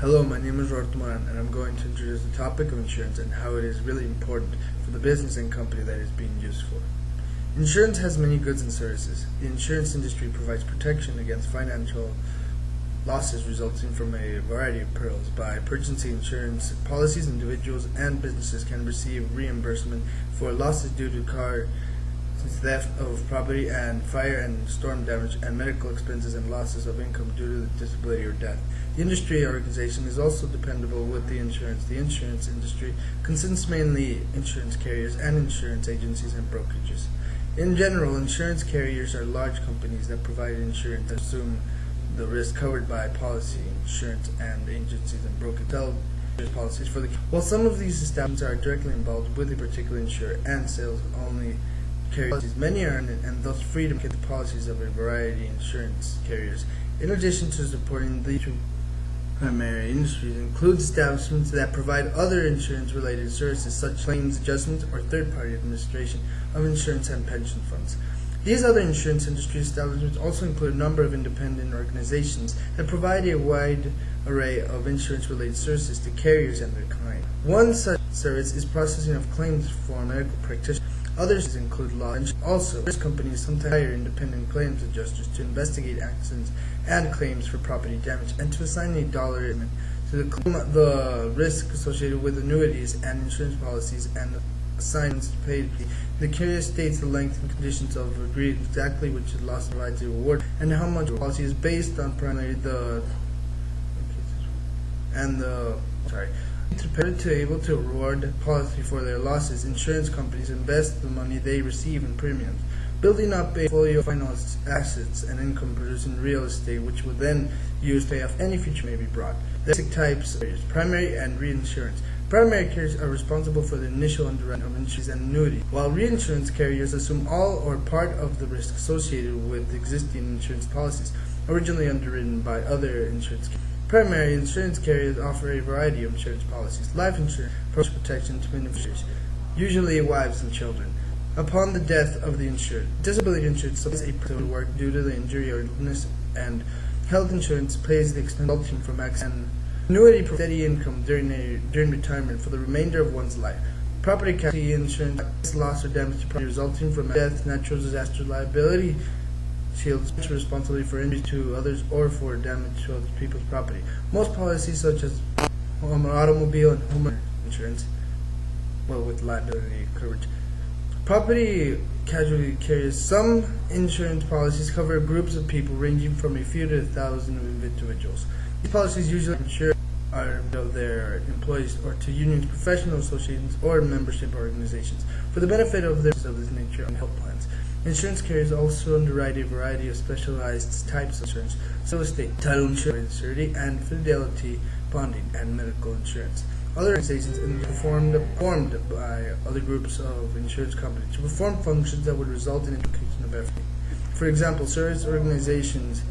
Hello, my name is Roberto Moran, and I'm going to introduce the topic of insurance and how it is really important for the business and company that it is being used for. Insurance has many goods and services. The insurance industry provides protection against financial losses resulting from a variety of perils. By purchasing insurance policies, individuals and businesses can receive reimbursement for losses due to car theft of property and fire and storm damage, and medical expenses and losses of income due to disability or death. The industry organization is also dependable with the insurance. The insurance industry consists mainly insurance carriers and insurance agencies and brokerages. In general, insurance carriers are large companies that provide insurance and assume the risk covered by policy insurance, and agencies and brokers sell policies for the. While some of these establishments are directly involved with a particular insurer and sales only carriers, many are and thus free to get the policies of a variety of insurance carriers. In addition to supporting the two primary industries include establishments that provide other insurance-related services such as claims adjustment or third-party administration of insurance and pension funds. These other insurance industry establishments also include a number of independent organizations that provide a wide array of insurance-related services to carriers and their clients. One such service is processing of claims for medical practitioners. Others include law and also insurance companies sometimes hire independent claims adjusters to investigate accidents and claims for property damage and to assign a dollar amount to the risk associated with annuities and insurance policies and assigns paid. The carrier states the length and conditions of agreed exactly which loss provides a reward and how much the policy is based on primarily to able to reward policy for their losses. Insurance companies invest the money they receive in premiums, building up a portfolio of financial assets and income producing real estate, which will then use to pay off any future may be brought. The basic types of carriers: primary and reinsurance. Primary carriers are responsible for the initial underwriting of insurance and annuity, while reinsurance carriers assume all or part of the risk associated with existing insurance policies, originally underwritten by other insurance carriers. Primary insurance carriers offer a variety of insurance policies. Life insurance provides protection to beneficiaries, usually wives and children, upon the death of the insured. Disability insurance supplies a person to work due to the injury or illness, and health insurance pays the expense resulting from accident. Annuity provides steady income during retirement for the remainder of one's life. Property casualty insurance loss or damage to property resulting from death, natural disaster liability shields responsibility for injury to others or for damage to other people's property. Most policies, such as automobile and home insurance, with liability coverage. Property casualty carriers. Some insurance policies cover groups of people ranging from a few to 1,000 individuals. These policies usually insure their employees or to unions, professional associations, or membership organizations for the benefit of their of this nature and health plans. Insurance carriers also underwrite a variety of specialized types of insurance: real estate, title insurance, and fidelity bonding, and medical insurance. Other organizations are formed by other groups of insurance companies to perform functions that would result in implication of everything. For example, service organizations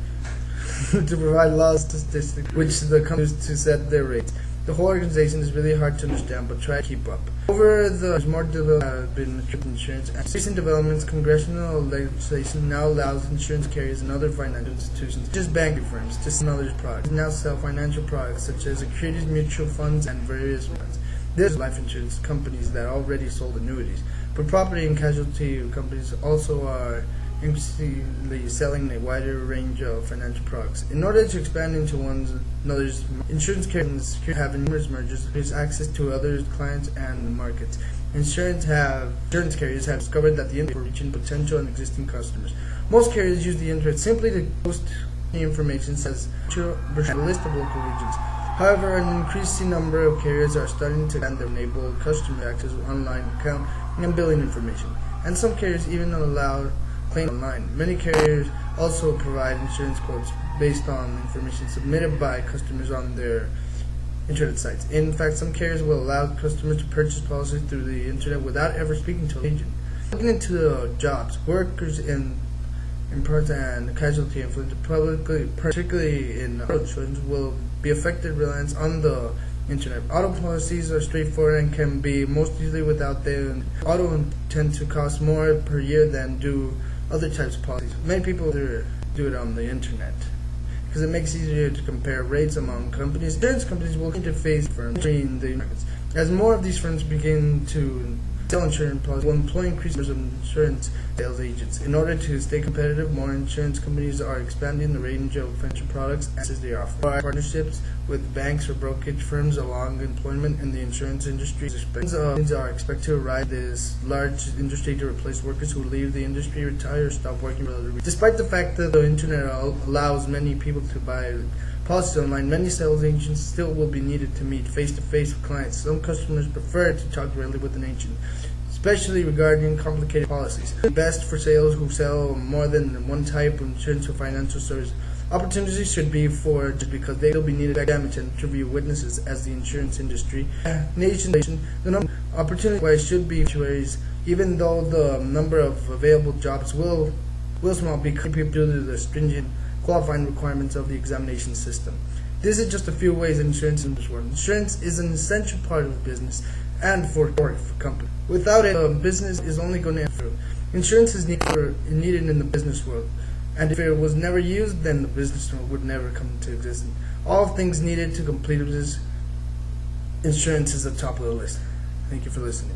to provide laws, statistics, which the companies to set their rates. The whole organization is really hard to understand, but try to keep up. Over the years, more developments have been with insurance, and recent developments, congressional legislation now allows insurance carriers and other financial institutions, such as banking firms, to sell other products. They now sell financial products such as securities, mutual funds, and various funds. There's life insurance companies that already sold annuities, but property and casualty companies also are increasingly selling a wider range of financial products. In order to expand into another's, insurance carriers have numerous mergers, gives access to other clients and markets. Insurance carriers have discovered that the internet for reaching potential and existing customers. Most carriers use the internet simply to post information such as a list of local regions. However, an increasing number of carriers are starting to enable customers to access online account and billing information, and some carriers even allow claim online. Many carriers also provide insurance quotes based on information submitted by customers on their internet sites. In fact, some carriers will allow customers to purchase policies through the internet without ever speaking to an agent. Looking into the jobs, workers in property and casualty influence, particularly in auto insurance, will be affected reliance on the internet. Auto policies are straightforward and can be most easily without them. Auto tend to cost more per year than do other types of policies. Many people do it on the internet. because it makes it easier to compare rates among companies. Insurance companies will interface firms in the markets. As more of these firms begin to sell insurance policies, will employ increased numbers of insurance sales agents. In order to stay competitive, more insurance companies are expanding the range of financial products as they offer. Partnerships with banks or brokerage firms along employment in the insurance industry are expected to rise this large industry to replace workers who leave the industry, retire, or stop working for other reasons. Despite the fact that the internet allows many people to buy policies online, many sales agents still will be needed to meet face-to-face with clients. Some customers prefer to talk directly with an agent, especially regarding complicated policies. Best for sales who sell more than one type of insurance or financial service. Opportunities should be for just because they will be needed to examine and interview witnesses as the insurance industry. The number of opportunities should be actuaries, even though the number of available jobs will small because people due to the stringent qualifying requirements of the examination system. This is just a few ways insurance works. Insurance is an essential part of business and for company. Without it, business is only going to improve. Insurance is needed in the business world, and if it was never used, then the business world would never come into existence. All things needed to complete this, insurance is at the top of the list. Thank you for listening.